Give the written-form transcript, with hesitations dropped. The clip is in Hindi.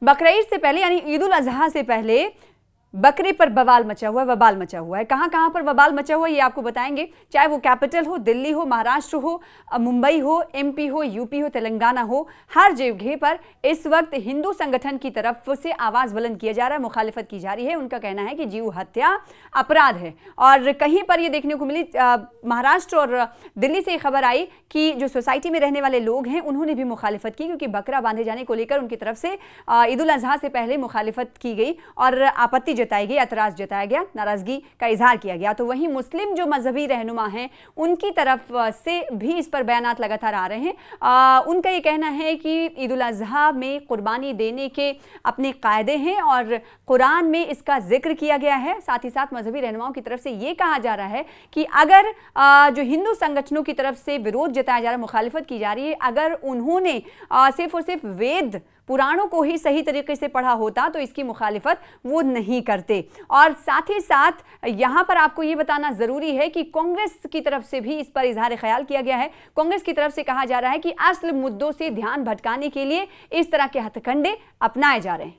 बकरीद से पहले यानी ईद उल अजहा से पहले बकरे पर बवाल मचा हुआ है, वबाल मचा हुआ है। कहां कहां पर वबाल मचा हुआ है ये आपको बताएंगे, चाहे वो कैपिटल हो, दिल्ली हो, महाराष्ट्र हो, मुंबई हो, एमपी हो, यूपी हो, तेलंगाना हो, हर जगह पर इस वक्त हिंदू संगठन की तरफ से आवाज बुलंद किया जा रहा है, मुखालिफत की जा रही है। उनका कहना है कि जीव हत्या अपराध है। और कहीं पर ये देखने को मिली, महाराष्ट्र और दिल्ली से खबर आई कि जो सोसाइटी में रहने वाले लोग हैं उन्होंने भी मुखालिफत की, क्योंकि बकरा बांधे जाने को लेकर उनकी तरफ से ईद उल अजहा से पहले मुखालिफत की गई और आपत्ति जताई गई, एतराज जताया गया, नाराजगी का इजहार किया गया। तो वहीं मुस्लिम जो मजहबी रहनुमा हैं उनकी तरफ से भी इस पर बयानात लगातार आ रहे हैं। उनका ये कहना है कि ईद उल अजहा में कुर्बानी देने के अपने कायदे हैं और कुरान में इसका जिक्र किया गया है। साथ ही साथ मजहबी रहनुमाओं की तरफ से ये कहा जा रहा है कि अगर जो हिंदू संगठनों की तरफ से विरोध जताया जा रहा है, मुखालिफत की जा रही है, अगर उन्होंने सिर्फ और सिर्फ वेद पुराणों को ही सही तरीके से पढ़ा होता तो इसकी मुखालिफत वो नहीं करते। और साथ ही साथ यहां पर आपको ये बताना जरूरी है कि कांग्रेस की तरफ से भी इस पर इजहार ख्याल किया गया है। कांग्रेस की तरफ से कहा जा रहा है कि असल मुद्दों से ध्यान भटकाने के लिए इस तरह के हथकंडे अपनाए जा रहे हैं।